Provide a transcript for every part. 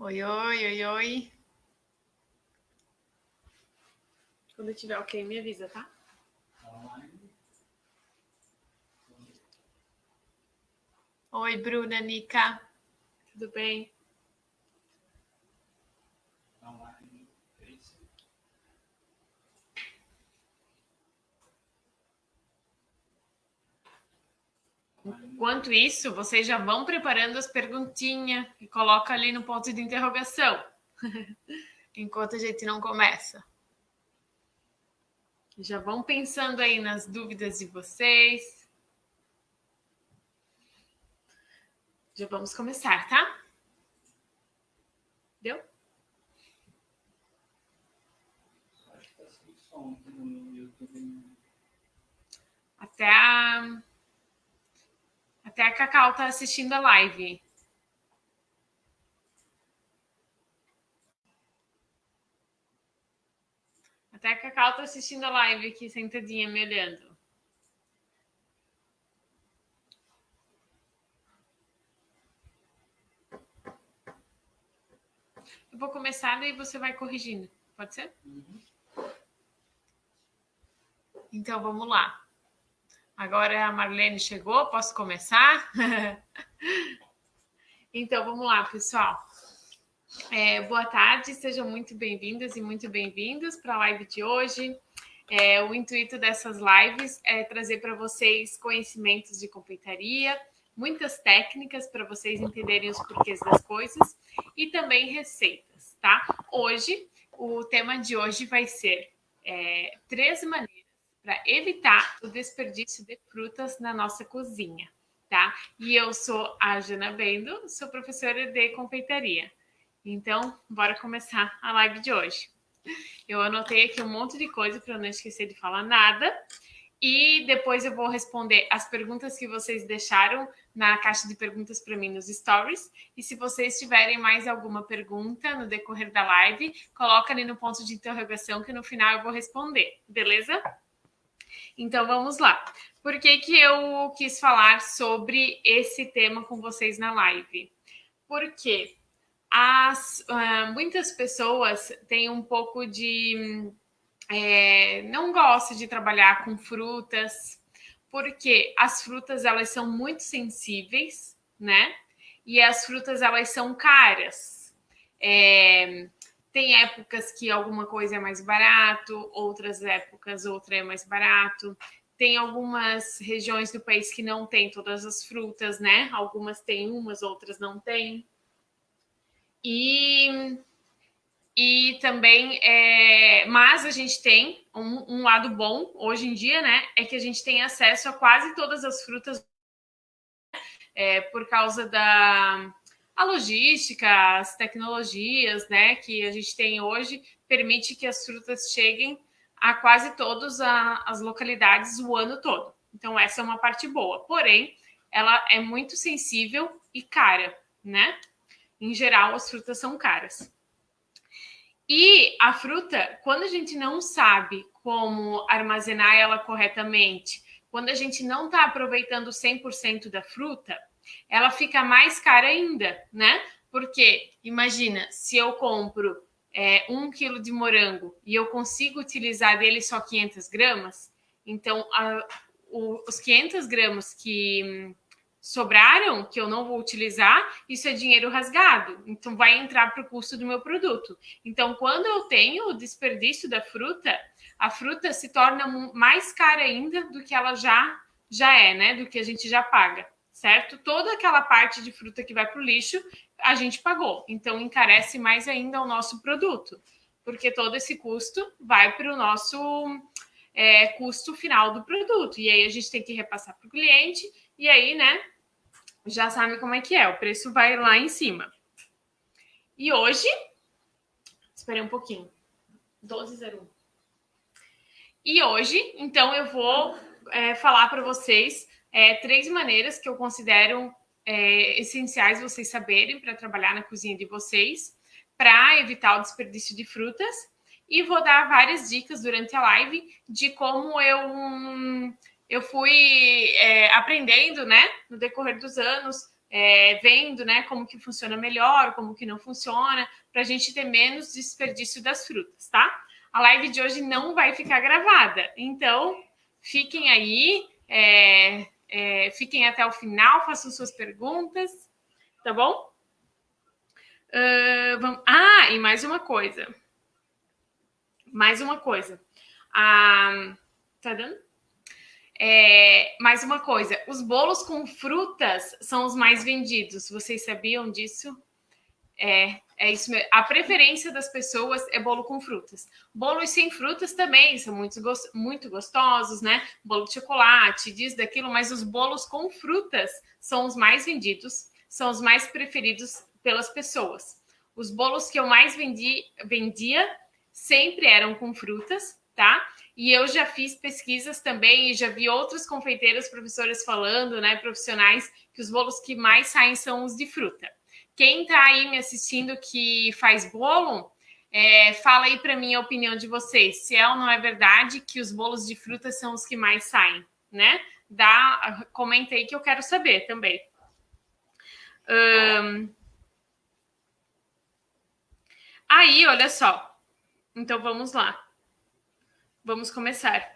Oi, oi, oi, oi. Quando tiver ok, me avisa, tá? Oi, Bruna, Nica. Tudo bem? Enquanto isso, vocês já vão preparando as perguntinhas e coloca ali no ponto de interrogação. Enquanto a gente não começa. Já vão pensando aí nas dúvidas de vocês. Já vamos começar, tá? Deu? Até a Cacau tá assistindo a live. Até a Cacau tá assistindo a live aqui, sentadinha, me olhando. Eu vou começar, daí você vai corrigindo. Pode ser? Então, vamos lá. Agora a Marlene chegou, posso começar? Então, vamos lá, pessoal. Boa tarde, sejam muito bem-vindas e muito bem-vindos para a live de hoje. O intuito dessas lives é trazer para vocês conhecimentos de confeitaria, muitas técnicas para vocês entenderem os porquês das coisas e também receitas, tá? Hoje, o tema de hoje vai ser 3 maneiras para evitar o desperdício de frutas na nossa cozinha, tá? E eu sou a Jana Bendo, sou professora de confeitaria. Então, bora começar a live de hoje. Eu anotei aqui um monte de coisa para não esquecer de falar nada. E depois eu vou responder as perguntas que vocês deixaram na caixa de perguntas para mim nos stories. E se vocês tiverem mais alguma pergunta no decorrer da live, coloca ali no ponto de interrogação que no final eu vou responder, beleza? Então vamos lá. Por que eu quis falar sobre esse tema com vocês na live? Porque muitas pessoas têm um pouco de não gosta de trabalhar com frutas, porque as frutas elas são muito sensíveis, né? E as frutas elas são caras. Tem épocas que alguma coisa é mais barato, outras épocas outra é mais barato. Tem algumas regiões do país que não tem todas as frutas, né? Algumas têm umas, outras não têm. E também, mas a gente tem um lado bom hoje em dia, né? É que a gente tem acesso a quase todas as frutas por causa da a logística, as tecnologias, né? Que a gente tem hoje permite que as frutas cheguem a quase todas as localidades o ano todo. Então essa é uma parte boa. Porém, ela é muito sensível e cara, né? Em geral, as frutas são caras. E a fruta, quando a gente não sabe como armazenar ela corretamente, quando a gente não está aproveitando 100% da fruta, ela fica mais cara ainda, né? Porque, imagina, se eu compro 1 quilo de morango e eu consigo utilizar dele só 500 gramas, então os 500 gramas que sobraram, que eu não vou utilizar, isso é dinheiro rasgado. Então, vai entrar para o custo do meu produto. Então, quando eu tenho o desperdício da fruta, a fruta se torna mais cara ainda do que ela já é, né? Do que a gente já paga, certo? Toda aquela parte de fruta que vai para o lixo, a gente pagou. Então, encarece mais ainda o nosso produto, porque todo esse custo vai para o nosso custo final do produto. E aí a gente tem que repassar para o cliente, e aí, né, já sabe como é que é, o preço vai lá em cima. E hoje, esperei um pouquinho, 12:01. E hoje, então, eu vou falar para vocês 3 maneiras que eu considero essenciais vocês saberem para trabalhar na cozinha de vocês, para evitar o desperdício de frutas. E vou dar várias dicas durante a live de como eu fui aprendendo, né, no decorrer dos anos, vendo, né, como que funciona melhor, como que não funciona, para a gente ter menos desperdício das frutas, tá? A live de hoje não vai ficar gravada, então fiquem aí, fiquem até o final, façam suas perguntas, tá bom? E mais uma coisa. Tá dando? Mais uma coisa. Os bolos com frutas são os mais vendidos. Vocês sabiam disso? É isso mesmo. A preferência das pessoas é bolo com frutas. Bolos sem frutas também são muito gostosos, né? Bolo de chocolate, disso, daquilo, mas os bolos com frutas são os mais vendidos, são os mais preferidos pelas pessoas. Os bolos que eu mais vendia sempre eram com frutas, tá? E eu já fiz pesquisas também e já vi outros confeiteiros, professores falando, né, profissionais, que os bolos que mais saem são os de fruta. Quem tá aí me assistindo que faz bolo, fala aí para mim a opinião de vocês. Se é ou não é verdade que os bolos de fruta são os que mais saem, né? Comenta aí que eu quero saber também. Aí, olha só. Então, vamos lá. Vamos começar.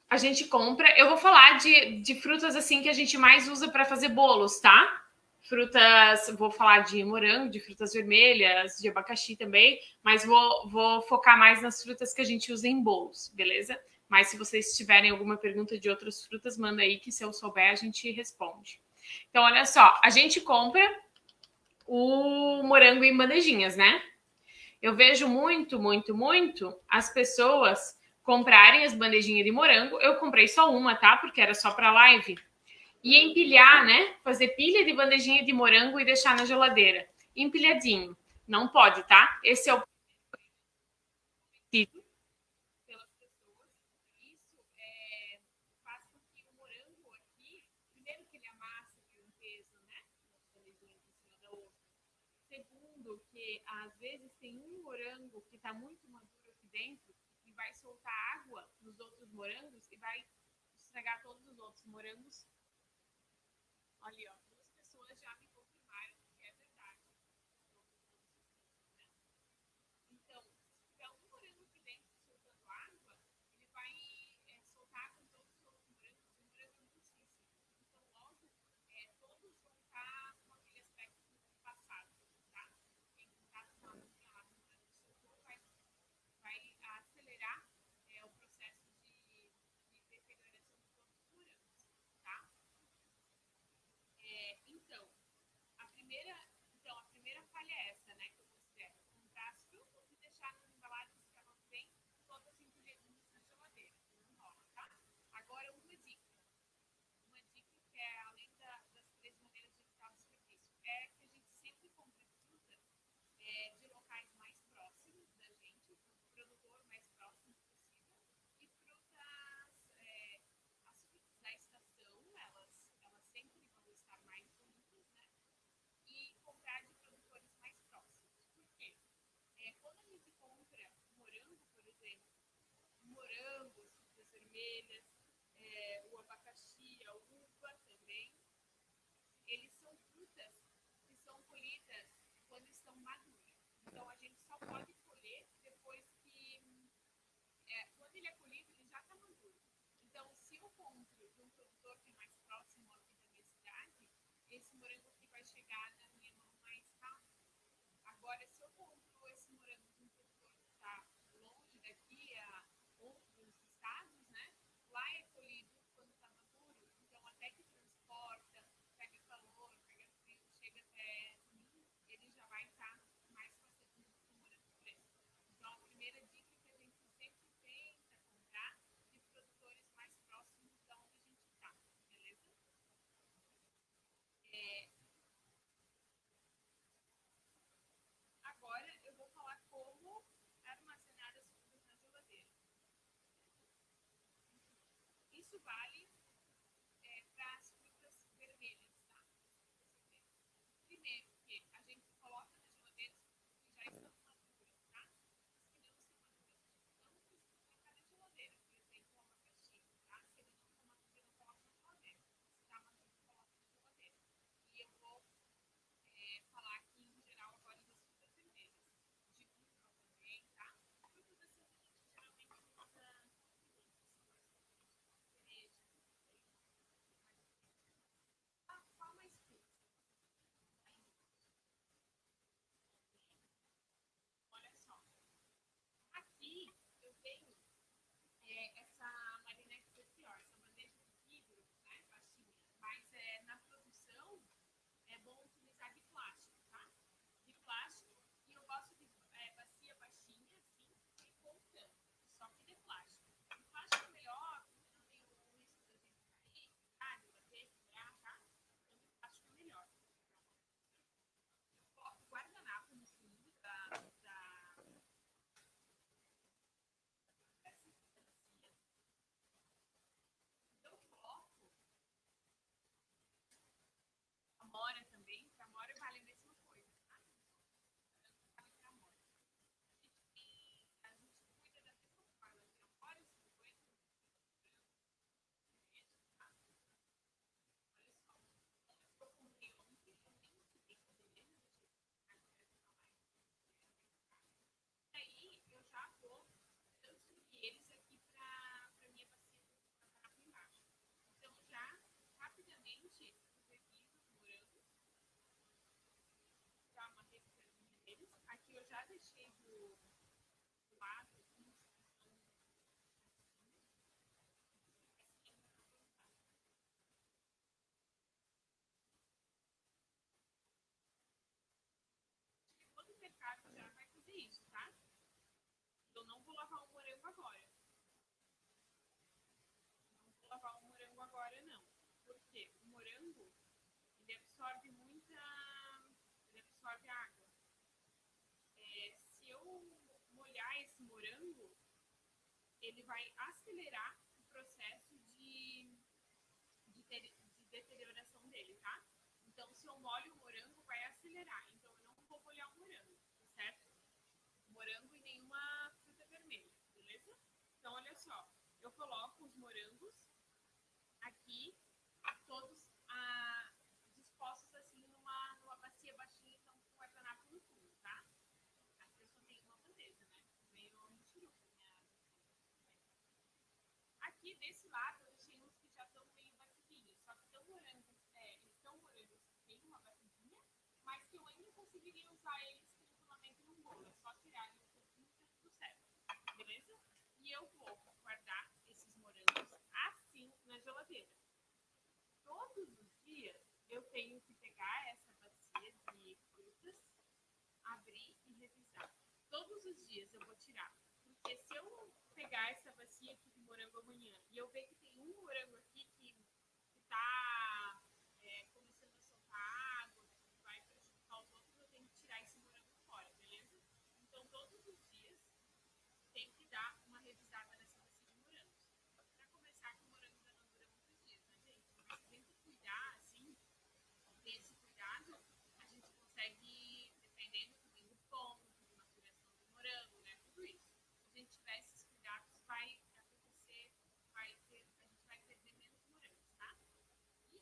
A gente compra... Eu vou falar de frutas assim que a gente mais usa para fazer bolos, tá? Frutas, vou falar de morango, de frutas vermelhas, de abacaxi também, mas vou focar mais nas frutas que a gente usa em bolos, beleza? Mas se vocês tiverem alguma pergunta de outras frutas, manda aí que se eu souber a gente responde. Então, olha só, a gente compra o morango em bandejinhas, né? Eu vejo muito as pessoas comprarem as bandejinhas de morango. Eu comprei só uma, tá? Porque era só para live. E empilhar, né? Fazer pilha de bandejinha de morango e deixar na geladeira. Empilhadinho. Não pode, tá? Esse é o pelas pessoas. Isso faz com que o morango aqui, primeiro que ele amassa um peso, né? As bandejinhas em cima da outra. Segundo, que às vezes tem um morango que está muito maduro aqui dentro e vai soltar água nos outros morangos e vai estragar todos os outros morangos. Ali, ó, 2 pessoas já me confirmaram que é verdade. Então, se tiver um morango aqui dentro soltando água, ele vai soltar água em todos os outros morangos. O morango é muito sensível. Então, logo, todos vão estar com aquele aspecto passado, tá? Quem está com uma aguinha lá no morango soltou vai acelerar o processo de deterioração dos outros morangos, tá? Então, a primeira falha é essa, né? Que eu considero comprar as frutas e deixar nas embalagens que elas vêm todas empilhadinhas na geladeira. Não rola, tá? Agora, uma dica. Uma dica que é, além das 3 maneiras de evitar o desperdício, é que a gente sempre compre fruta de locais mais próximos da gente, do produtor mais próximo possível, e frutas, as frutas da estação, elas sempre vão estar mais bonitas, né? E comprar de produtores mais próximos. Por quê? Quando a gente compra morango, por exemplo, morango, frutas vermelhas, o abacaxi, a uva também, eles são frutas que são colhidas quando estão maduras. Então, a gente só pode colher depois que... quando ele é colhido, ele já está maduro. Então, se eu compro de um produtor que é mais próximo aqui da minha cidade, esse morango aqui vai chegar na minha mão mais rápido. Agora, se eu compro esse morango de um produtor que está longe daqui, a outros estados, né? Lá é colhido quando está maduro, então até que transporta, pega calor, pega frio, chega até mim, ele já vai estar mais facilmente com o morango fresco. Então, a primeira dica é que a gente sempre tenta comprar de produtores mais próximos de onde a gente está, beleza? Agora eu vou falar como armazenar as frutas na geladeira. Isso vale para as frutas vermelhas, tá? Primeiro, que a gente coloca na geladeira as frutas que já estão maduras, tá? As que não estão maduras, não precisa colocar na geladeira. Por exemplo, o abacaxi, tá? Se ele não está maduro, não deixei do lado aqui, todo mercado já vai fazer isso, tá? Eu não vou lavar o morango agora. Não vou lavar o morango agora, não. Porque o morango, ele absorve muita... Ele absorve água. Se eu molhar esse morango, ele vai acelerar o processo de deterioração dele, tá? Então, se eu molho o morango, vai acelerar. Então, eu não vou molhar o morango, tá certo? Morango e nenhuma fruta vermelha, beleza? Então, olha só. Eu coloco os morangos aqui, todos dispostos assim numa bacia baixinha, então com guardanapo no fundo, tá? Aqui eu só tenho uma bandeja, né? Meio mexeruca, minha. Aqui desse lado eu deixei uns que já estão meio batidinhos, só que eles estão morangos que tem uma batidinha, mas que eu ainda conseguiria usar eles tranquilamente no bolo. É só tirar ali um pouquinho e tá tudo certo, beleza? E eu vou guardar esses morangos assim na geladeira. Todos os dias eu tenho que pegar essa bacia de frutas, abrir e revisar. Todos os dias eu vou tirar. Porque se eu pegar essa bacia aqui de morango amanhã e eu ver que tem um morango aqui que está começando a soltar água, que vai prejudicar os outros, eu tenho que tirar esse morango fora, beleza? Então todos os dias tem que dar uma revisada nessa bacia de morangos. Para começar, que o morango ainda não dura muitos dias, né, gente? Mas se a gente cuidar, assim, ter esse cuidado, a gente consegue, dependendo também do ponto, de maturação do morango, né? Tudo isso. Se a gente tiver esses cuidados, vai acontecer, a gente vai perder menos morangos, tá? E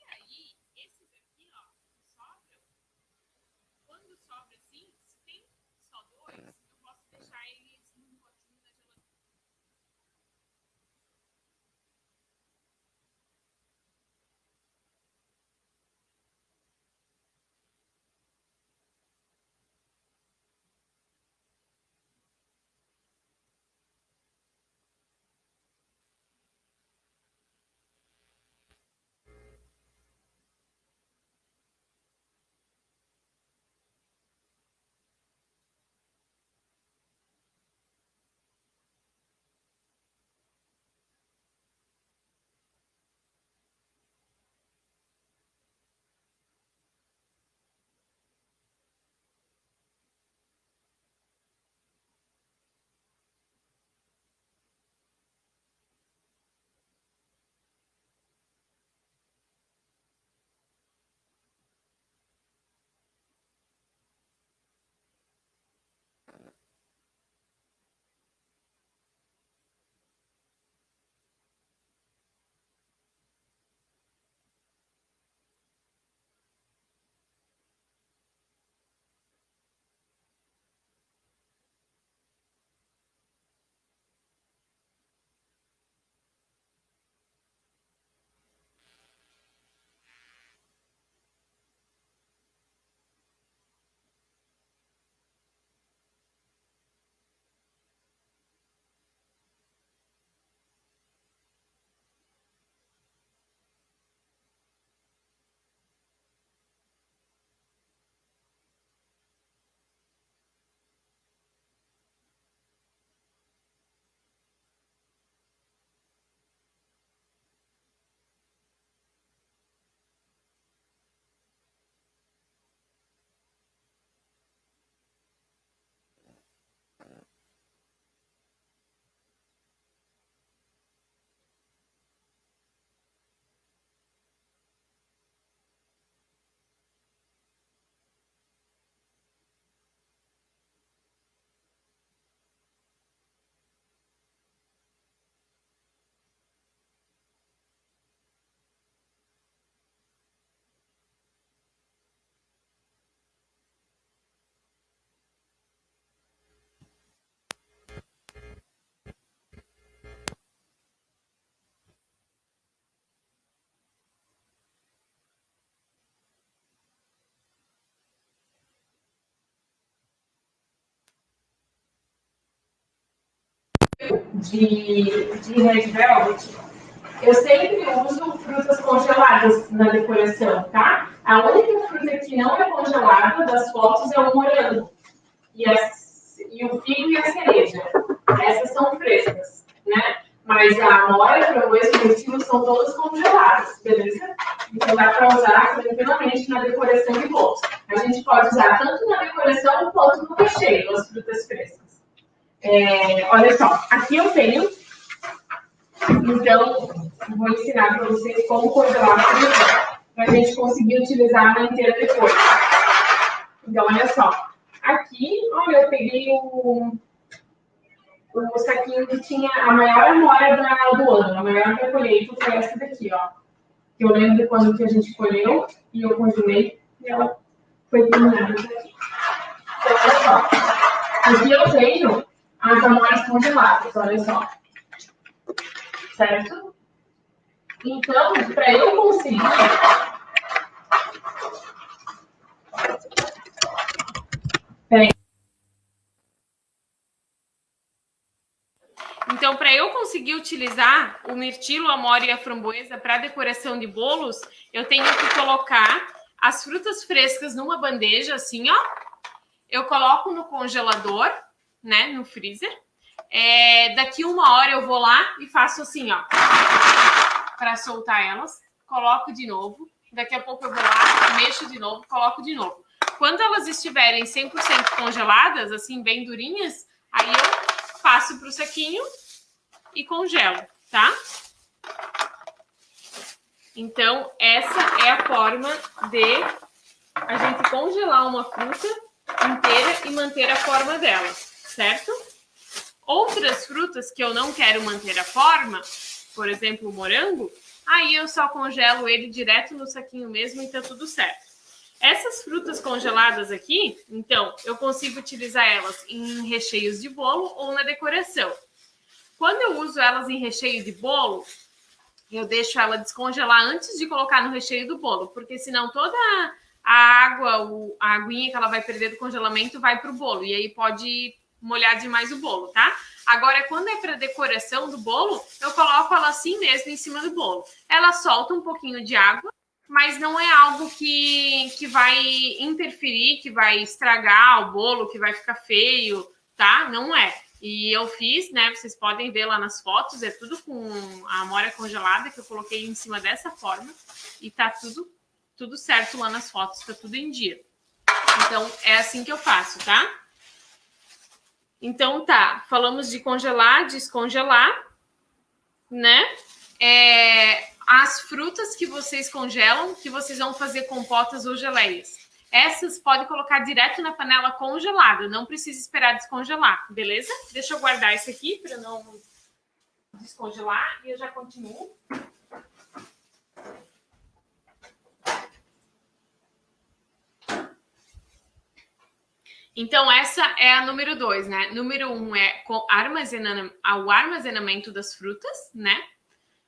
de Red Velvet, eu sempre uso frutas congeladas na decoração, tá? A única fruta que não é congelada das fotos é o morango. E o figo e a cereja. Essas são frescas, né? Mas a amora, a framboesa e o mirtilo são todas congeladas, beleza? Então dá para usar tranquilamente na decoração de bolos. A gente pode usar tanto na decoração quanto no recheio, as frutas frescas. Olha só, aqui eu tenho. Então, vou ensinar para vocês como congelar a fruta para a gente conseguir utilizar na inteira depois. Então, olha só. Aqui, olha, eu peguei o saquinho que tinha a maior amora do ano, a maior que eu colhei, que foi essa daqui, ó. Que eu lembro de quando que a gente colheu e eu congelei e ela foi terminada aqui. Então, olha só. Aqui eu tenho as amoras congeladas, olha só. Certo? Então, para eu conseguir... Então, para eu conseguir utilizar o mirtilo, a amora e a framboesa para decoração de bolos, eu tenho que colocar as frutas frescas numa bandeja, assim, ó. Eu coloco no congelador, né, no freezer. Daqui 1 hora eu vou lá e faço assim, ó, para soltar elas. Coloco de novo. Daqui a pouco eu vou lá, mexo de novo, coloco de novo. Quando elas estiverem 100% congeladas, assim, bem durinhas, aí eu passo para o saquinho e congelo, tá? Então, essa é a forma de a gente congelar uma fruta inteira e manter a forma dela, certo? Outras frutas que eu não quero manter a forma, por exemplo, o morango, aí eu só congelo ele direto no saquinho mesmo e tá tudo certo. Essas frutas congeladas aqui, então, eu consigo utilizar elas em recheios de bolo ou na decoração. Quando eu uso elas em recheio de bolo, eu deixo ela descongelar antes de colocar no recheio do bolo, porque senão toda a água, a aguinha que ela vai perder do congelamento vai pro bolo, e aí pode molhar demais o bolo, tá? Agora, quando é para decoração do bolo, eu coloco ela assim mesmo em cima do bolo. Ela solta um pouquinho de água, mas não é algo que vai interferir, que vai estragar o bolo, que vai ficar feio, tá? Não é. E eu fiz, né? Vocês podem ver lá nas fotos, é tudo com a amora congelada que eu coloquei em cima dessa forma e tá tudo certo lá nas fotos, tá tudo em dia. Então, é assim que eu faço, tá? Então, tá. Falamos de congelar, descongelar, né? As frutas que vocês congelam, que vocês vão fazer compotas ou geleias. Essas pode colocar direto na panela congelada, não precisa esperar descongelar, beleza? Deixa eu guardar esse aqui para não descongelar e eu já continuo. Então, essa é a número 2, né? Número 1 é o armazenamento das frutas, né?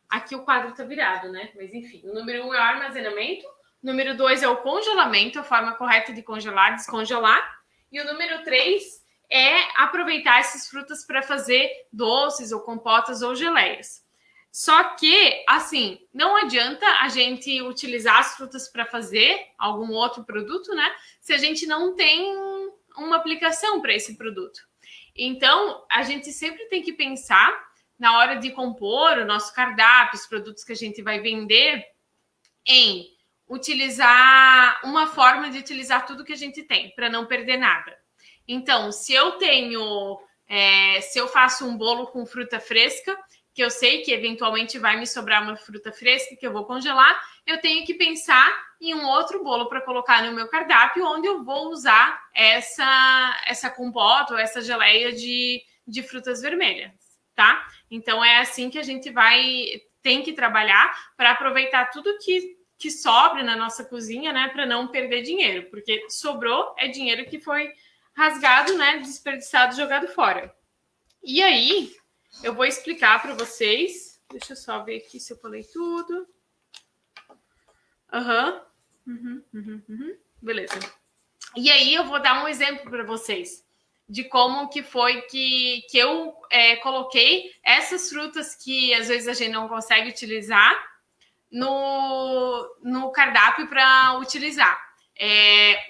Aqui o quadro tá virado, né? Mas enfim, o número 1 é o armazenamento. Número 2 é o congelamento, a forma correta de congelar, descongelar. E o número 3 é aproveitar essas frutas para fazer doces ou compotas ou geleias. Só que, assim, não adianta a gente utilizar as frutas para fazer algum outro produto, né? Se a gente não tem uma aplicação para esse produto. Então, a gente sempre tem que pensar na hora de compor o nosso cardápio, os produtos que a gente vai vender, em utilizar uma forma de utilizar tudo que a gente tem, para não perder nada. Então, se eu faço um bolo com fruta fresca, que eu sei que eventualmente vai me sobrar uma fruta fresca que eu vou congelar, eu tenho que pensar em um outro bolo para colocar no meu cardápio, onde eu vou usar essa compota ou essa geleia de frutas vermelhas, tá? Então, é assim que a gente tem que trabalhar para aproveitar tudo que sobra na nossa cozinha, né? Para não perder dinheiro, porque sobrou é dinheiro que foi rasgado, né? Desperdiçado, jogado fora. E aí, eu vou explicar para vocês. Deixa eu só ver aqui se eu falei tudo. Beleza. E aí, eu vou dar um exemplo para vocês de como que foi que eu coloquei essas frutas que às vezes a gente não consegue utilizar no cardápio para utilizar.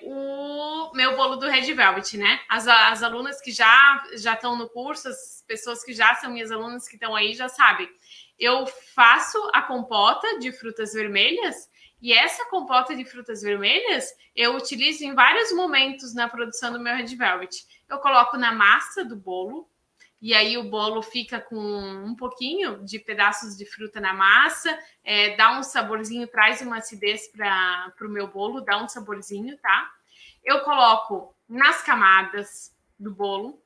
O meu bolo do Red Velvet, né? As alunas que já estão no curso, as pessoas que já são minhas alunas que estão aí já sabem. Eu faço a compota de frutas vermelhas e essa compota de frutas vermelhas eu utilizo em vários momentos na produção do meu Red Velvet. Eu coloco na massa do bolo, e aí o bolo fica com um pouquinho de pedaços de fruta na massa, dá um saborzinho, traz uma acidez para o meu bolo, dá um saborzinho, tá? Eu coloco nas camadas do bolo,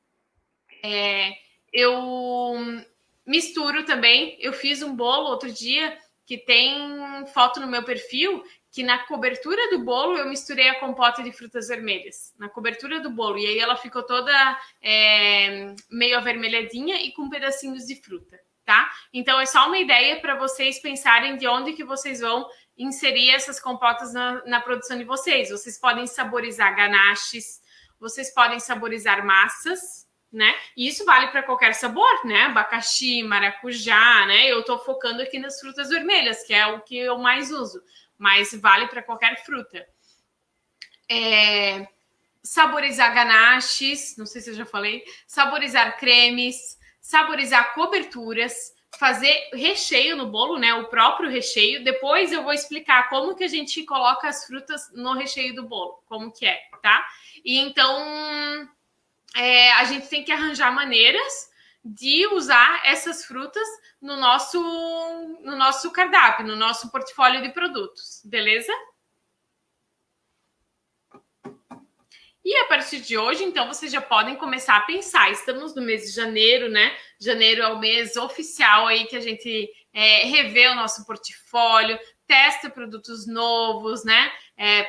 eu misturo também, eu fiz um bolo outro dia, que tem foto no meu perfil, que na cobertura do bolo eu misturei a compota de frutas vermelhas, na cobertura do bolo, e aí ela ficou toda meio avermelhadinha e com pedacinhos de fruta, tá? Então é só uma ideia para vocês pensarem de onde que vocês vão inserir essas compotas na produção de vocês. Vocês podem saborizar ganaches, vocês podem saborizar massas, né? E isso vale para qualquer sabor, né? Abacaxi, maracujá, né? Eu tô focando aqui nas frutas vermelhas, que é o que eu mais uso, mas vale para qualquer fruta. Saborizar ganaches, não sei se eu já falei, saborizar cremes, saborizar coberturas, fazer recheio no bolo, né? O próprio recheio. Depois eu vou explicar como que a gente coloca as frutas no recheio do bolo, como que é, tá? E então a gente tem que arranjar maneiras de usar essas frutas no nosso cardápio, no nosso portfólio de produtos, beleza? E a partir de hoje, então, vocês já podem começar a pensar. Estamos no mês de janeiro, né? Janeiro é o mês oficial aí que a gente revê o nosso portfólio, testa produtos novos, né?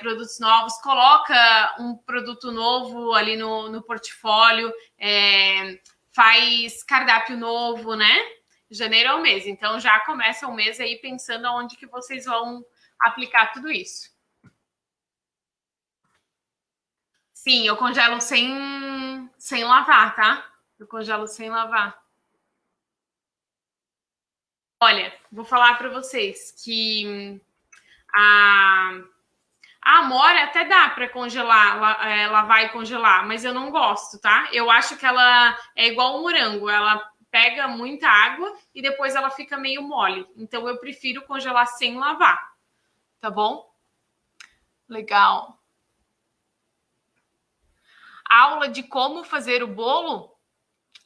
Produtos novos, coloca um produto novo ali no portfólio, faz cardápio novo, né? Janeiro é o mês, então já começa o mês aí pensando aonde que vocês vão aplicar tudo isso. Sim, eu congelo sem lavar, tá? Eu congelo sem lavar. Olha, vou falar para vocês que a amora até dá para congelar, lavar e congelar, mas eu não gosto, tá? Eu acho que ela é igual um morango, ela pega muita água e depois ela fica meio mole. Então eu prefiro congelar sem lavar, tá bom? Legal. Aula de como fazer o bolo.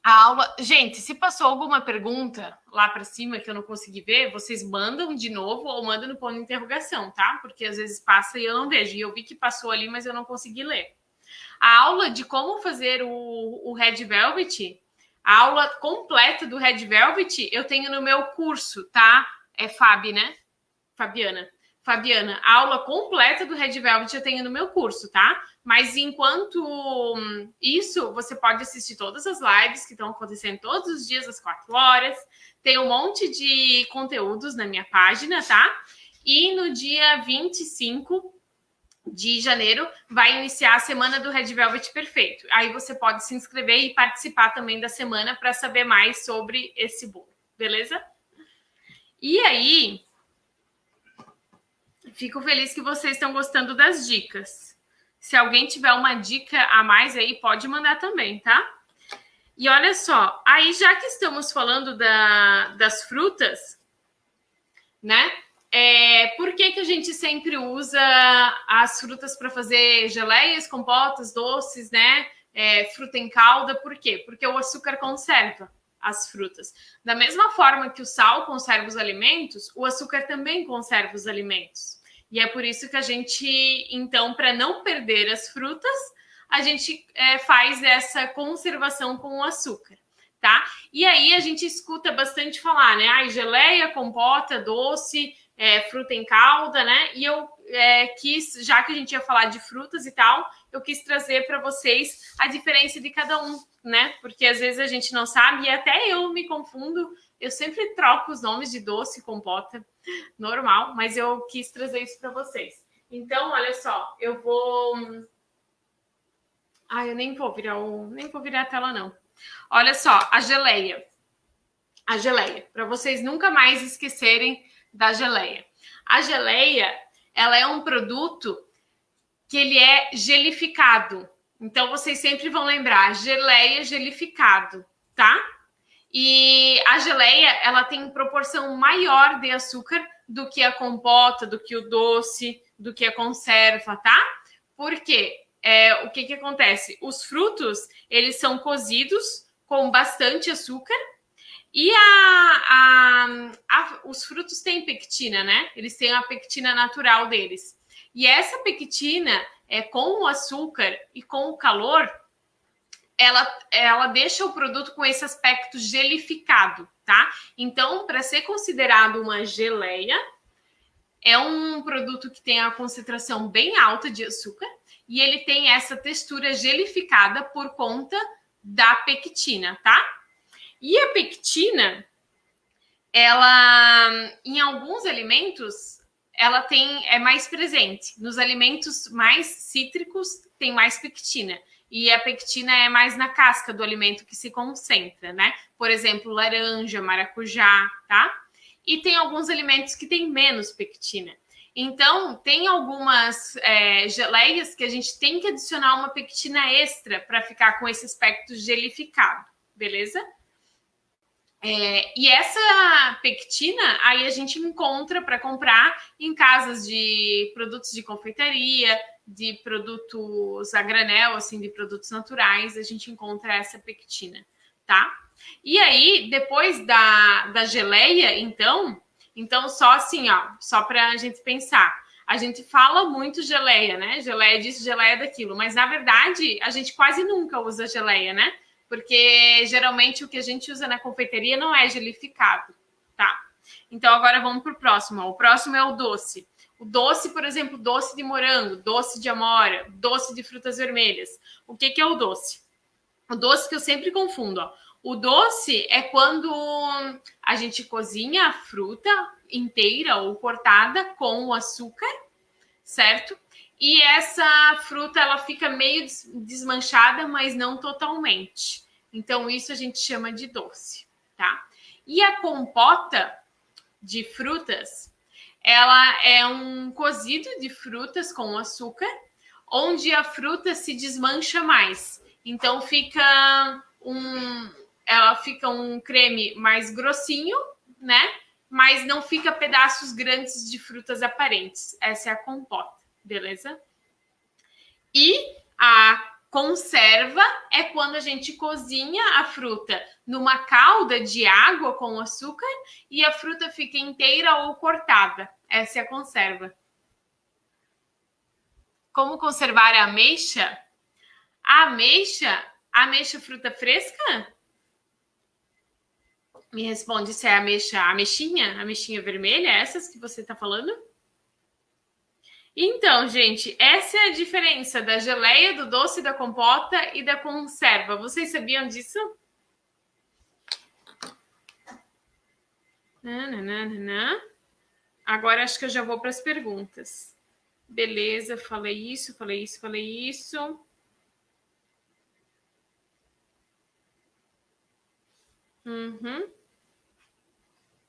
A aula, gente, se passou alguma pergunta lá para cima que eu não consegui ver, vocês mandam de novo ou mandam no ponto de interrogação, tá? Porque às vezes passa e eu não vejo. E eu vi que passou ali, mas eu não consegui ler. A aula de como fazer o Red Velvet, a aula completa do Red Velvet, eu tenho no meu curso, tá? É Fabi, né? Fabiana, a aula completa do Red Velvet eu tenho no meu curso, tá? Mas enquanto isso, você pode assistir todas as lives que estão acontecendo todos os dias às 4 horas. Tem um monte de conteúdos na minha página, tá? E no dia 25 de janeiro vai iniciar a semana do Red Velvet Perfeito. Aí você pode se inscrever e participar também da semana para saber mais sobre esse bolo, beleza? E aí, fico feliz que vocês estão gostando das dicas. Se alguém tiver uma dica a mais aí, pode mandar também, tá? E olha só, aí já que estamos falando das frutas, né? Por que a gente sempre usa as frutas para fazer geleias, compotas, doces, né? Fruta em calda, por quê? Porque o açúcar conserva as frutas. Da mesma forma que o sal conserva os alimentos, o açúcar também conserva os alimentos. E é por isso que a gente, então, para não perder as frutas, a gente faz essa conservação com o açúcar, tá? E aí a gente escuta bastante falar, né? Geleia, compota, doce, fruta em calda, né? E eu quis, já que a gente ia falar de frutas e tal, eu quis trazer para vocês a diferença de cada um, né? Porque às vezes a gente não sabe e até eu me confundo. Eu sempre troco os nomes de doce e compota, normal, mas eu quis trazer isso para vocês. Então, olha só, eu vou Eu nem vou virar a tela, não. Olha só, a geleia. A geleia, para vocês nunca mais esquecerem da geleia. A geleia, ela é um produto que ele é gelificado. Então, vocês sempre vão lembrar, geleia gelificado, tá? E a geleia, ela tem proporção maior de açúcar do que a compota, do que o doce, do que a conserva, tá? Por quê? O que acontece? Os frutos, eles são cozidos com bastante açúcar e os frutos têm pectina, né? Eles têm a pectina natural deles. E essa pectina, com o açúcar e com o calor, ela deixa o produto com esse aspecto gelificado, tá? Então, para ser considerado uma geleia, é um produto que tem a concentração bem alta de açúcar e ele tem essa textura gelificada por conta da pectina, tá? E a pectina, ela, em alguns alimentos, ela é mais presente. Nos alimentos mais cítricos, tem mais pectina. E a pectina é mais na casca do alimento que se concentra, né? Por exemplo, laranja, maracujá, tá? E tem alguns alimentos que têm menos pectina. Então, tem algumas geleias que a gente tem que adicionar uma pectina extra para ficar com esse aspecto gelificado, beleza? E essa pectina, aí a gente encontra para comprar em casas de produtos de confeitaria, de produtos a granel, assim, de produtos naturais, a gente encontra essa pectina, tá? E aí, depois da geleia, então só assim, ó, só para a gente pensar. A gente fala muito geleia, né? Geleia disso, geleia daquilo, mas na verdade a gente quase nunca usa geleia, né? Porque geralmente o que a gente usa na confeitaria não é gelificado, tá? Então agora vamos para o próximo. O próximo é o doce. O doce, por exemplo, doce de morango, doce de amora, doce de frutas vermelhas. O que é o doce? O doce que eu sempre confundo, ó. O doce é quando a gente cozinha a fruta inteira ou cortada com o açúcar, certo? E essa fruta, ela fica meio desmanchada, mas não totalmente. Então, isso a gente chama de doce, tá? E a compota de frutas, ela é um cozido de frutas com açúcar, onde a fruta se desmancha mais. Então, ela fica um creme mais grossinho, né? Mas não fica pedaços grandes de frutas aparentes. Essa é a compota. Beleza? E a conserva é quando a gente cozinha a fruta numa calda de água com açúcar e a fruta fica inteira ou cortada. Essa é a conserva. Como conservar a ameixa? A ameixa fruta fresca? Me responde se é a ameixinha vermelha, essas que você está falando? Então, gente, essa é a diferença da geleia, do doce, da compota e da conserva. Vocês sabiam disso? Agora acho que eu já vou para as perguntas. Beleza, falei isso.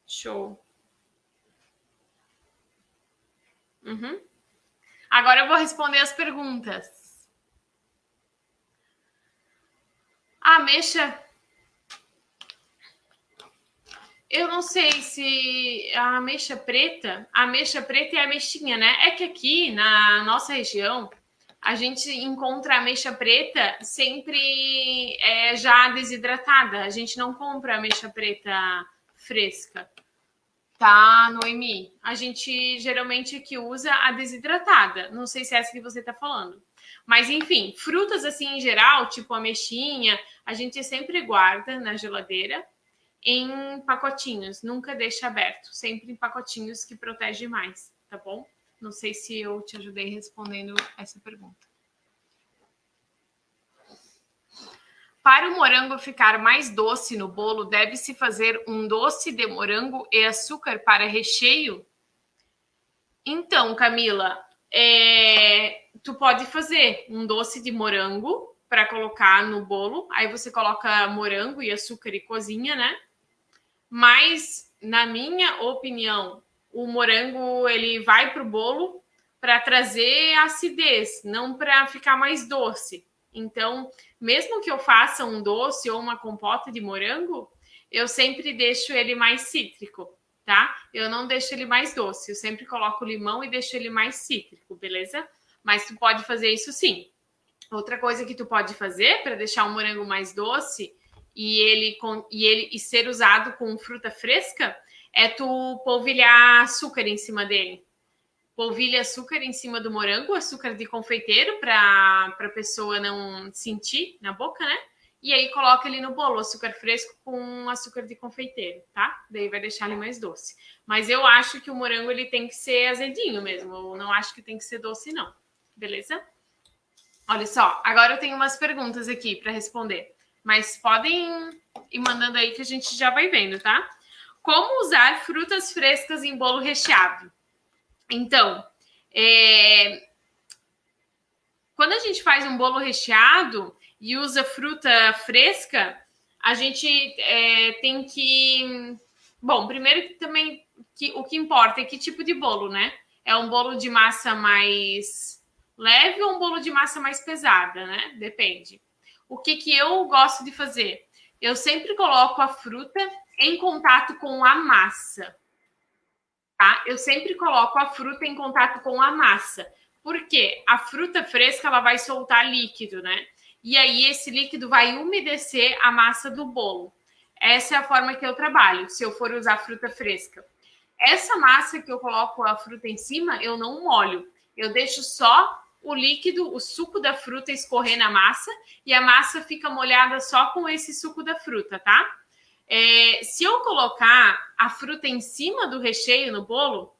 Show. Agora eu vou responder as perguntas. A ameixa. Eu não sei se a ameixa preta é a ameixinha, né? É que aqui na nossa região a gente encontra a ameixa preta sempre já desidratada. A gente não compra a ameixa preta fresca. Tá, Noemi. A gente geralmente aqui usa a desidratada. Não sei se é essa que você está falando. Mas, enfim, frutas assim em geral, tipo ameixinha, a gente sempre guarda na geladeira em pacotinhos. Nunca deixa aberto. Sempre em pacotinhos que protege mais, tá bom? Não sei se eu te ajudei respondendo essa pergunta. Para o morango ficar mais doce no bolo, deve-se fazer um doce de morango e açúcar para recheio? Então, Camila, tu pode fazer um doce de morango para colocar no bolo. Aí você coloca morango e açúcar e cozinha, né? Mas, na minha opinião, o morango ele vai pro bolo para trazer acidez, não para ficar mais doce. Então, mesmo que eu faça um doce ou uma compota de morango, eu sempre deixo ele mais cítrico, tá? Eu não deixo ele mais doce, eu sempre coloco limão e deixo ele mais cítrico, beleza? Mas tu pode fazer isso sim. Outra coisa que tu pode fazer para deixar o morango mais doce e ser usado com fruta fresca é tu polvilhar açúcar em cima dele. Polvilha açúcar em cima do morango, açúcar de confeiteiro para a pessoa não sentir na boca, né? E aí coloca ele no bolo, açúcar fresco com açúcar de confeiteiro, tá? Daí vai deixar ele mais doce. Mas eu acho que o morango ele tem que ser azedinho mesmo, eu não acho que tem que ser doce não. Beleza? Olha só, agora eu tenho umas perguntas aqui para responder. Mas podem ir mandando aí que a gente já vai vendo, tá? Como usar frutas frescas em bolo recheado? Então, quando a gente faz um bolo recheado e usa fruta fresca, a gente tem que... Bom, primeiro que também o que importa é que tipo de bolo, né? É um bolo de massa mais leve ou um bolo de massa mais pesada, né? Depende. O que eu gosto de fazer? Eu sempre coloco a fruta em contato com a massa. Tá? Eu sempre coloco a fruta em contato com a massa. Por quê? A fruta fresca ela vai soltar líquido, né? E aí esse líquido vai umedecer a massa do bolo. Essa é a forma que eu trabalho, se eu for usar fruta fresca. Essa massa que eu coloco a fruta em cima, eu não molho. Eu deixo só o líquido, o suco da fruta escorrer na massa e a massa fica molhada só com esse suco da fruta, tá? Se eu colocar a fruta em cima do recheio no bolo,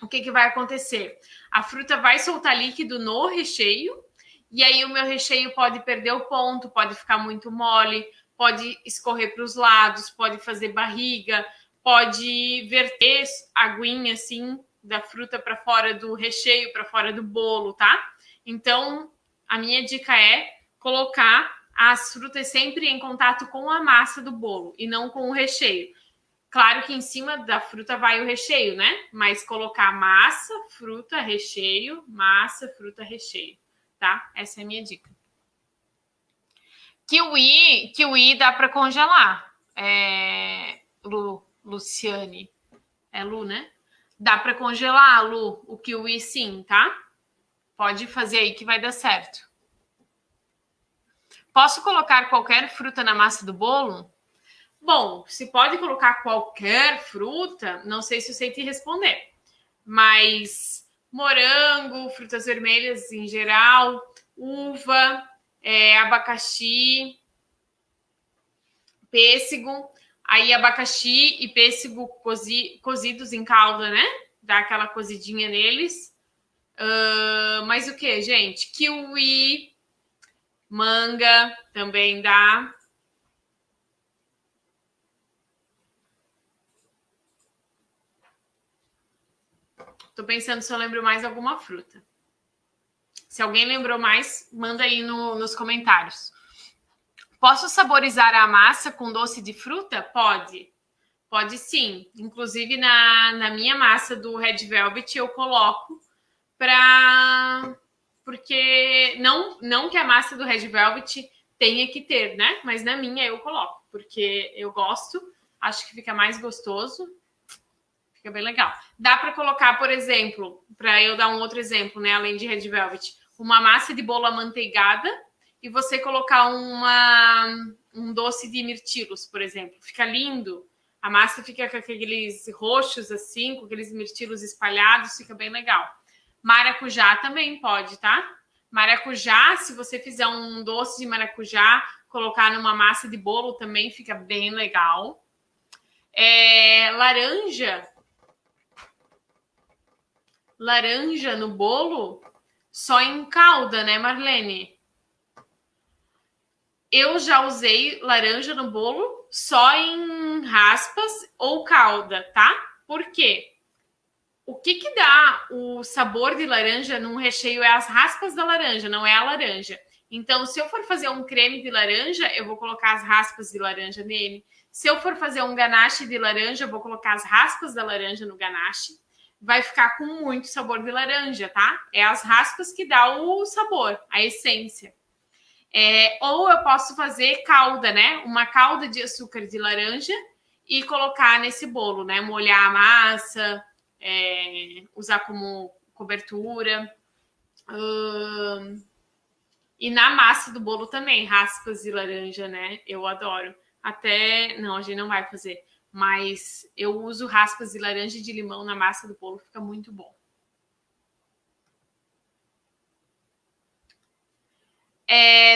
o que vai acontecer? A fruta vai soltar líquido no recheio e aí o meu recheio pode perder o ponto, pode ficar muito mole, pode escorrer para os lados, pode fazer barriga, pode verter aguinha assim da fruta para fora do recheio, para fora do bolo, tá? Então, a minha dica é colocar as frutas sempre em contato com a massa do bolo e não com o recheio. Claro que em cima da fruta vai o recheio, né? Mas colocar massa, fruta, recheio, tá? Essa é a minha dica. Kiwi dá para congelar. Luciane. É Lu, né? Dá para congelar, Lu, o kiwi sim, tá? Pode fazer aí que vai dar certo. Posso colocar qualquer fruta na massa do bolo? Bom, se pode colocar qualquer fruta, não sei se eu sei te responder. Mas morango, frutas vermelhas em geral, uva, abacaxi, pêssego. Aí abacaxi e pêssego cozidos em calda, né? Dá aquela cozidinha neles. Mas o que, gente? Kiwi, manga também dá. Tô pensando se eu lembro mais alguma fruta. Se alguém lembrou mais, manda aí nos comentários. Posso saborizar a massa com doce de fruta? Pode. Pode sim. Inclusive, na minha massa do Red Velvet, eu coloco porque não que a massa do Red Velvet tenha que ter, né? Mas na minha eu coloco, porque eu gosto, acho que fica mais gostoso, fica bem legal. Dá para colocar, por exemplo, para eu dar um outro exemplo, né? Além de Red Velvet, uma massa de bolo amanteigada e você colocar um doce de mirtilos, por exemplo. Fica lindo. A massa fica com aqueles roxos assim, com aqueles mirtilos espalhados, fica bem legal. Maracujá também pode, tá? Maracujá, se você fizer um doce de maracujá, colocar numa massa de bolo também fica bem legal. Laranja no bolo, só em calda, né, Marlene? Eu já usei laranja no bolo só em raspas ou calda, tá? Por quê? O que dá o sabor de laranja num recheio é as raspas da laranja, não é a laranja. Então, se eu for fazer um creme de laranja, eu vou colocar as raspas de laranja nele. Se eu for fazer um ganache de laranja, eu vou colocar as raspas da laranja no ganache. Vai ficar com muito sabor de laranja, tá? É as raspas que dá o sabor, a essência. Ou eu posso fazer calda, né? Uma calda de açúcar de laranja e colocar nesse bolo, né? Molhar a massa, usar como cobertura. E na massa do bolo também, raspas de laranja, né? Eu adoro. Não, a gente não vai fazer. Mas eu uso raspas de laranja e de limão na massa do bolo, fica muito bom.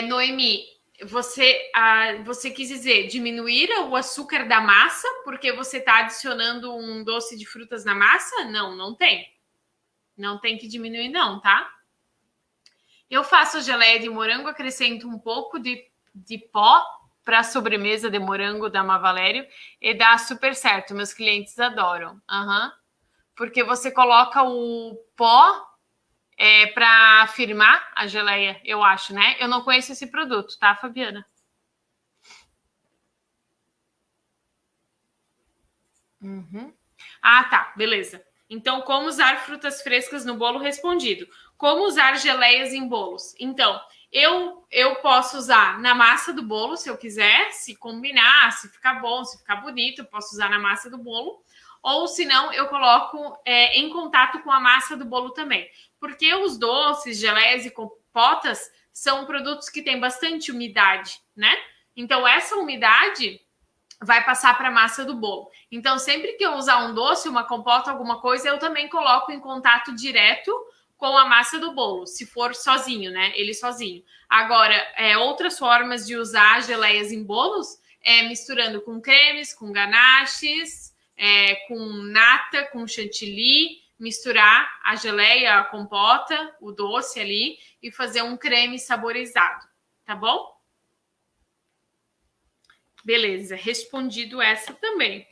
Noemi, você quis dizer diminuir o açúcar da massa porque você está adicionando um doce de frutas na massa? Não, não tem. Não tem que diminuir não, tá? Eu faço a geleia de morango, acrescento um pouco de pó para a sobremesa de morango da Mavalério e dá super certo. Meus clientes adoram. Porque você coloca o pó para firmar a geleia, eu acho, né? Eu não conheço esse produto, tá, Fabiana? Ah, tá, beleza. Então, como usar frutas frescas no bolo? Respondido. Como usar geleias em bolos? Então, eu posso usar na massa do bolo, se eu quiser, se combinar, se ficar bom, se ficar bonito, eu posso usar na massa do bolo. Ou, se não, eu coloco em contato com a massa do bolo também. Porque os doces, geleias e compotas são produtos que têm bastante umidade, né? Então, essa umidade vai passar para a massa do bolo. Então, sempre que eu usar um doce, uma compota, alguma coisa, eu também coloco em contato direto com a massa do bolo, se for sozinho, né? Ele sozinho. Agora, outras formas de usar geleias em bolos misturando com cremes, com ganaches, com nata, com chantilly, misturar a geleia, a compota, o doce ali e fazer um creme saborizado, tá bom? Beleza, respondido essa também.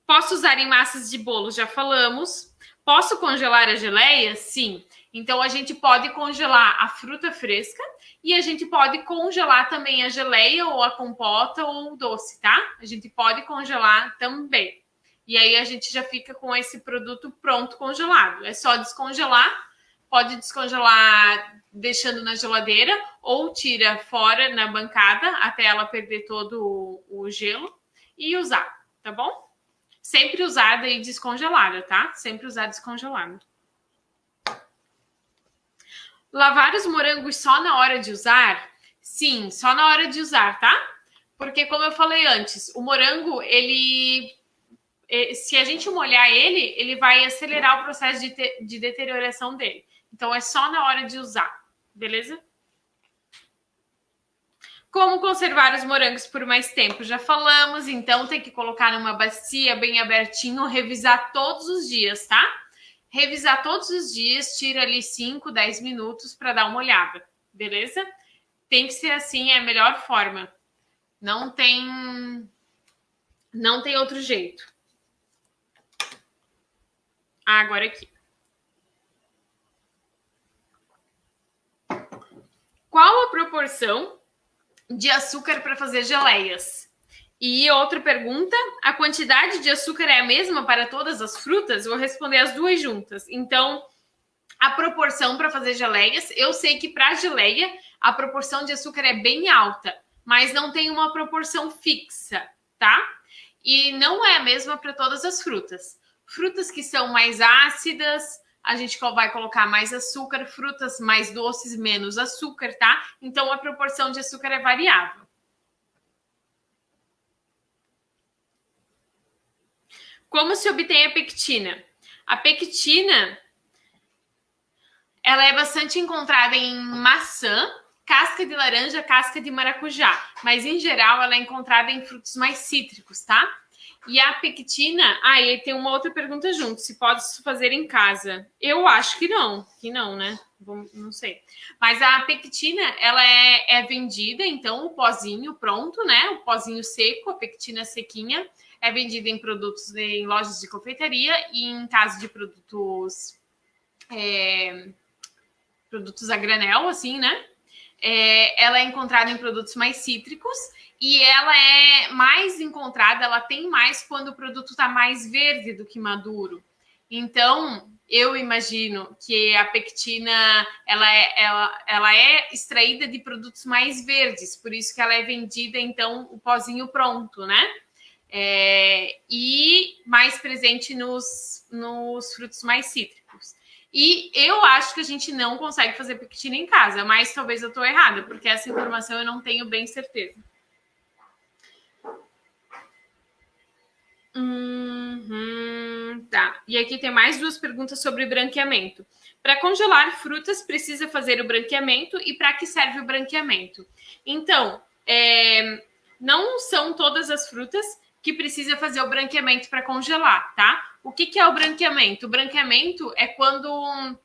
Posso usar em massas de bolo? Já falamos. Posso congelar a geleia? Sim. Então, a gente pode congelar a fruta fresca e a gente pode congelar também a geleia ou a compota ou o doce, tá? A gente pode congelar também. E aí, a gente já fica com esse produto pronto congelado. É só descongelar. Pode descongelar deixando na geladeira ou tira fora na bancada até ela perder todo o gelo e usar, tá bom? Sempre usada e descongelada, tá? Sempre usar descongelada. Lavar os morangos só na hora de usar? Sim, só na hora de usar, tá? Porque, como eu falei antes, o morango, se a gente molhar ele vai acelerar o processo de deterioração dele. Então, é só na hora de usar, beleza? Como conservar os morangos por mais tempo? Já falamos, então tem que colocar numa bacia bem abertinho, revisar todos os dias, tá? Revisar todos os dias, tira ali 5, 10 minutos para dar uma olhada, beleza? Tem que ser assim, é a melhor forma. Não tem outro jeito. Agora aqui. Qual a proporção de açúcar para fazer geleias? E outra pergunta, a quantidade de açúcar é a mesma para todas as frutas? Vou responder as duas juntas. Então, a proporção para fazer geleias, eu sei que para geleia a proporção de açúcar é bem alta, mas não tem uma proporção fixa, tá? E não é a mesma para todas as frutas. Frutas que são mais ácidas, a gente vai colocar mais açúcar, frutas mais doces, menos açúcar, tá? Então, a proporção de açúcar é variável. Como se obtém a pectina? A pectina, ela é bastante encontrada em maçã, casca de laranja, casca de maracujá. Mas, em geral, ela é encontrada em frutos mais cítricos, tá? E a pectina... e tem uma outra pergunta junto. Se pode fazer em casa? Eu acho que não, né? Não sei. Mas a pectina, ela é vendida, então, o pozinho pronto, né? O pozinho seco, a pectina sequinha, é vendida em produtos, em lojas de confeitaria e em caso de produtos a granel, assim, né? ela é encontrada em produtos mais cítricos e ela é mais encontrada, ela tem mais quando o produto está mais verde do que maduro. Então, eu imagino que a pectina ela é extraída de produtos mais verdes, por isso que ela é vendida, então, o pozinho pronto, né? E mais presente nos frutos mais cítricos. E eu acho que a gente não consegue fazer pectina em casa, mas talvez eu estou errada, porque essa informação eu não tenho bem certeza. Tá. E aqui tem mais 2 perguntas sobre branqueamento. Para congelar frutas, precisa fazer o branqueamento e para que serve o branqueamento? Então, não são todas as frutas que precisa fazer o branqueamento para congelar, tá? O que é o branqueamento? O branqueamento é quando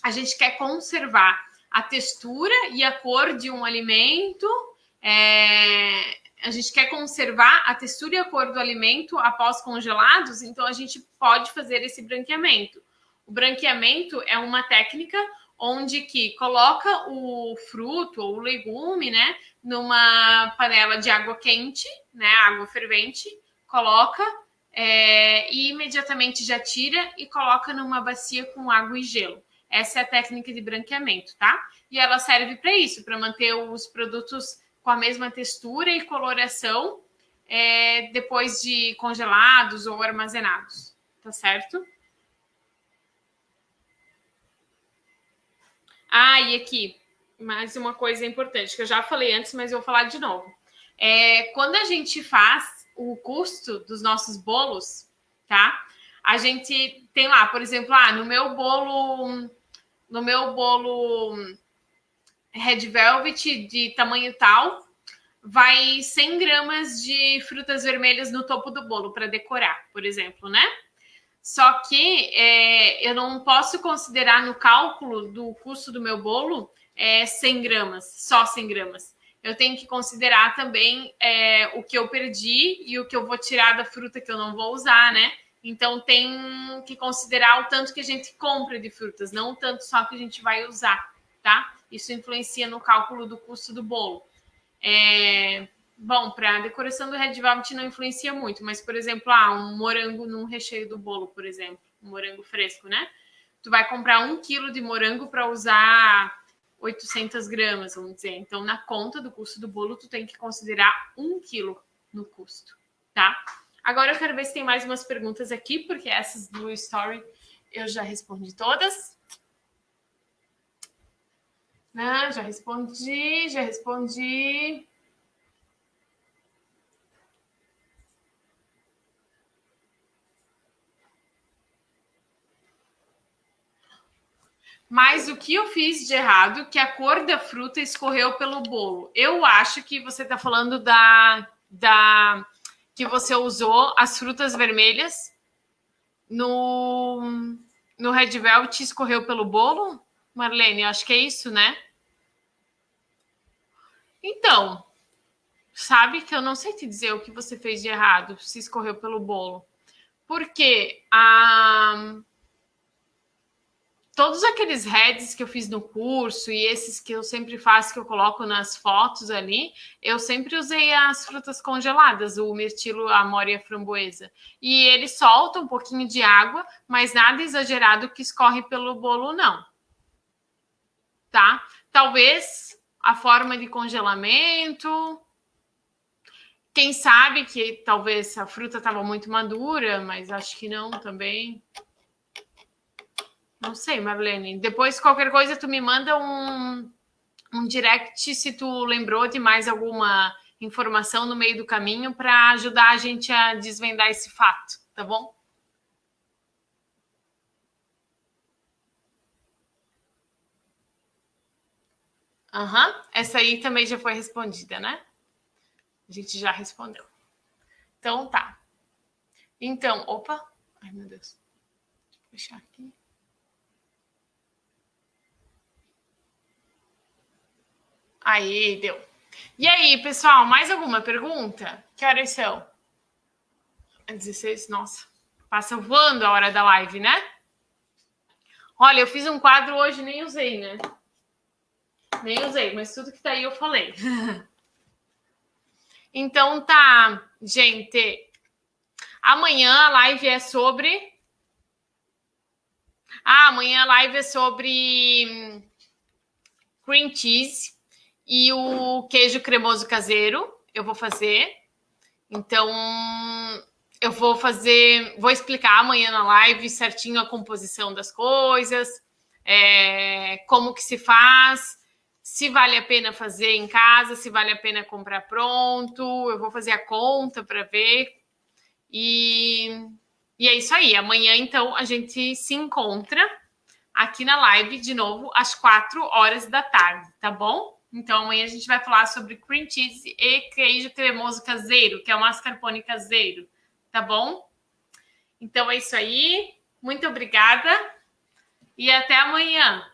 a gente quer conservar a textura e a cor de um alimento, a gente quer conservar a textura e a cor do alimento após congelados, então a gente pode fazer esse branqueamento. O branqueamento é uma técnica onde que coloca o fruto ou o legume, né, numa panela de água quente, né, água fervente, coloca e imediatamente já tira e coloca numa bacia com água e gelo. Essa é a técnica de branqueamento, tá? E ela serve para isso, para manter os produtos com a mesma textura e coloração depois de congelados ou armazenados, tá certo? E aqui, mais uma coisa importante, que eu já falei antes, mas eu vou falar de novo. Quando a gente faz o custo dos nossos bolos, tá? A gente tem lá, por exemplo, no meu bolo Red Velvet de tamanho tal, vai 100 gramas de frutas vermelhas no topo do bolo para decorar, por exemplo, né? Só que eu não posso considerar no cálculo do custo do meu bolo 100 gramas, só 100 gramas. Eu tenho que considerar também o que eu perdi e o que eu vou tirar da fruta que eu não vou usar, né? Então, tem que considerar o tanto que a gente compra de frutas, não o tanto só que a gente vai usar, tá? Isso influencia no cálculo do custo do bolo. Bom, para a decoração do Red Velvet não influencia muito, mas, por exemplo, um morango num recheio do bolo, por exemplo, um morango fresco, né? Tu vai comprar 1 quilo de morango para usar 800 gramas, vamos dizer. Então, na conta do custo do bolo, tu tem que considerar 1 quilo no custo, tá? Agora eu quero ver se tem mais umas perguntas aqui, porque essas do Story eu já respondi todas. Já respondi. Mas o que eu fiz de errado, que a cor da fruta escorreu pelo bolo. Eu acho que você está falando que você usou as frutas vermelhas no Red Velvet e escorreu pelo bolo, Marlene? Acho que é isso, né? Então, sabe que eu não sei te dizer o que você fez de errado, se escorreu pelo bolo. Porque todos aqueles heads que eu fiz no curso e esses que eu sempre faço, que eu coloco nas fotos ali, eu sempre usei as frutas congeladas, o mirtilo, a amora e a framboesa. E ele solta um pouquinho de água, mas nada exagerado que escorre pelo bolo, não. Tá? Talvez a forma de congelamento... Quem sabe que talvez a fruta estava muito madura, mas acho que não também. Não sei, Marlene. Depois, qualquer coisa, tu me manda um direct se tu lembrou de mais alguma informação no meio do caminho para ajudar a gente a desvendar esse fato, tá bom? Essa aí também já foi respondida, né? A gente já respondeu. Então, tá. Então, opa. Ai, meu Deus. Vou fechar aqui. Aí, deu. E aí, pessoal, mais alguma pergunta? Que horas são? 16, nossa. Passa voando a hora da live, né? Olha, eu fiz um quadro hoje, nem usei, né? Nem usei, mas tudo que tá aí eu falei. Então tá, gente. Amanhã a live é sobre... amanhã a live é sobre cream cheese e o queijo cremoso caseiro. Eu vou fazer. Então, eu vou explicar amanhã na live certinho a composição das coisas, como que se faz, se vale a pena fazer em casa, se vale a pena comprar pronto. Eu vou fazer a conta para ver. E é isso aí. Amanhã, então, a gente se encontra aqui na live de novo às 4 horas da tarde, tá bom? Então, amanhã a gente vai falar sobre cream cheese e queijo cremoso caseiro, que é o mascarpone caseiro, tá bom? Então, é isso aí. Muito obrigada e até amanhã.